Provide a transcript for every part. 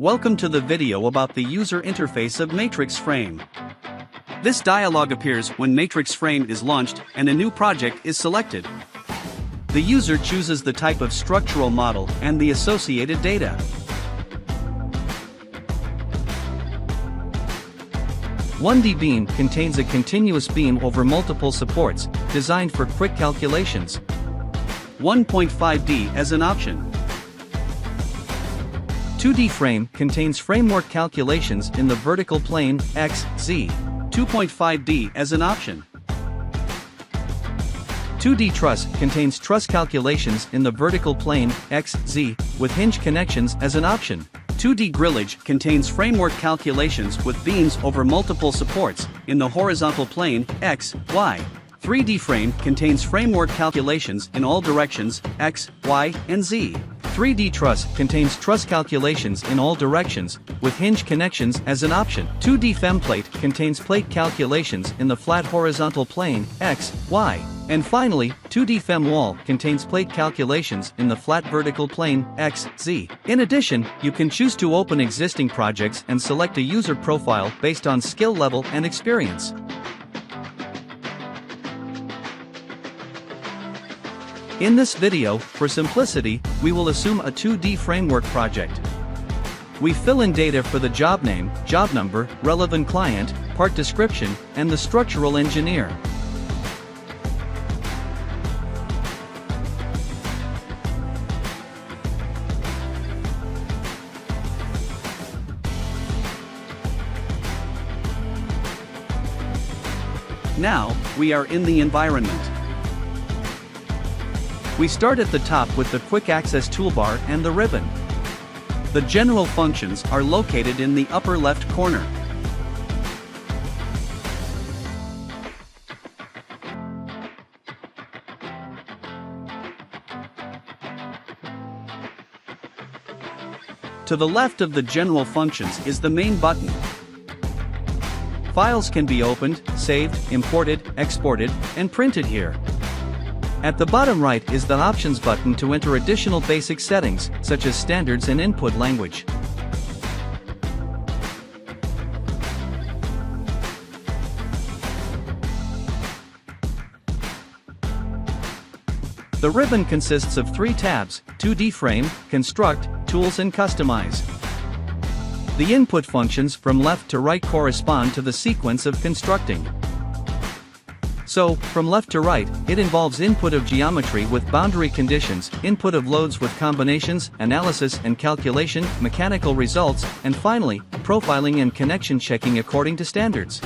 Welcome to the video about the user interface of MatrixFrame. This dialog appears when MatrixFrame is launched and a new project is selected. The user chooses the type of structural model and the associated data. One D beam contains a continuous beam over multiple supports, designed for quick calculations. 1.5D as an option. 2D frame contains framework calculations in the vertical plane, X, Z. 2.5D as an option. 2D truss contains truss calculations in the vertical plane, X, Z, with hinge connections as an option. 2D grillage contains framework calculations with beams over multiple supports, in the horizontal plane, X, Y. 3D frame contains framework calculations in all directions, X, Y, and Z. 3D truss contains truss calculations in all directions, with hinge connections as an option. 2D femplate contains plate calculations in the flat horizontal plane, X, Y. And finally, 2D fem wall contains plate calculations in the flat vertical plane, X, Z. In addition, you can choose to open existing projects and select a user profile based on skill level and experience. In this video, for simplicity, we will assume a 2D framework project. We fill in data for the job name, job number, relevant client, part description, and the structural engineer. Now, we are in the environment. We start at the top with the Quick Access toolbar and the ribbon. The general functions are located in the upper left corner. To the left of the general functions is the main button. Files can be opened, saved, imported, exported, and printed here. At the bottom right is the Options button to enter additional basic settings, such as standards and input language. The ribbon consists of 3 tabs: 2D Frame, Construct, Tools and Customize. The input functions from left to right correspond to the sequence of constructing. So, from left to right, it involves input of geometry with boundary conditions, input of loads with combinations, analysis and calculation, mechanical results, and finally, profiling and connection checking according to standards.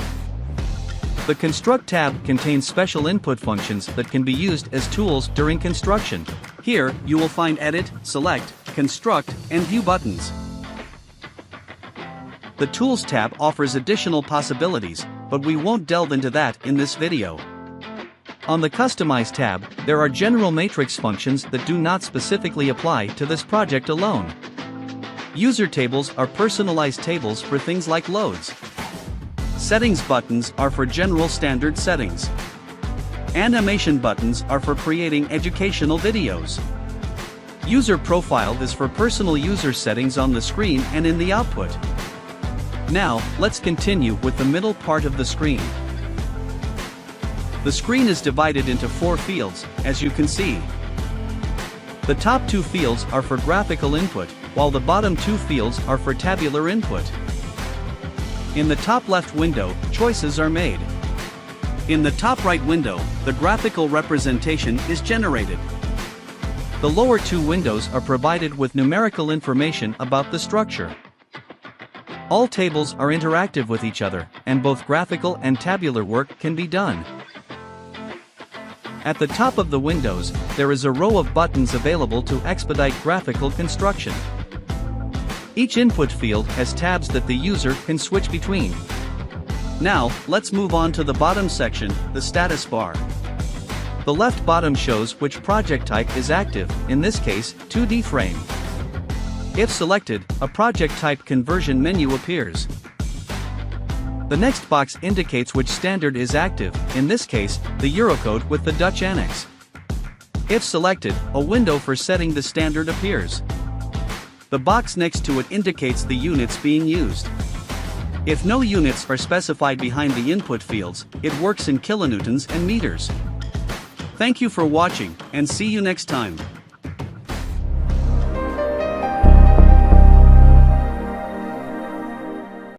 The Construct tab contains special input functions that can be used as tools during construction. Here, you will find Edit, Select, Construct, and View buttons. The Tools tab offers additional possibilities, but we won't delve into that in this video. On the Customize tab, there are general matrix functions that do not specifically apply to this project alone. User tables are personalized tables for things like loads. Settings buttons are for general standard settings. Animation buttons are for creating educational videos. User profile is for personal user settings on the screen and in the output. Now, let's continue with the middle part of the screen. The screen is divided into 4 fields, as you can see. The top 2 fields are for graphical input, while the bottom 2 fields are for tabular input. In the top left window, choices are made. In the top right window, the graphical representation is generated. The lower 2 windows are provided with numerical information about the structure. All tables are interactive with each other, and both graphical and tabular work can be done. At the top of the windows, there is a row of buttons available to expedite graphical construction. Each input field has tabs that the user can switch between. Now, let's move on to the bottom section, the status bar. The left bottom shows which project type is active, in this case, 2D frame. If selected, a project type conversion menu appears. The next box indicates which standard is active, in this case, the Eurocode with the Dutch annex. If selected, a window for setting the standard appears. The box next to it indicates the units being used. If no units are specified behind the input fields, it works in kilonewtons and meters. Thank you for watching, and see you next time.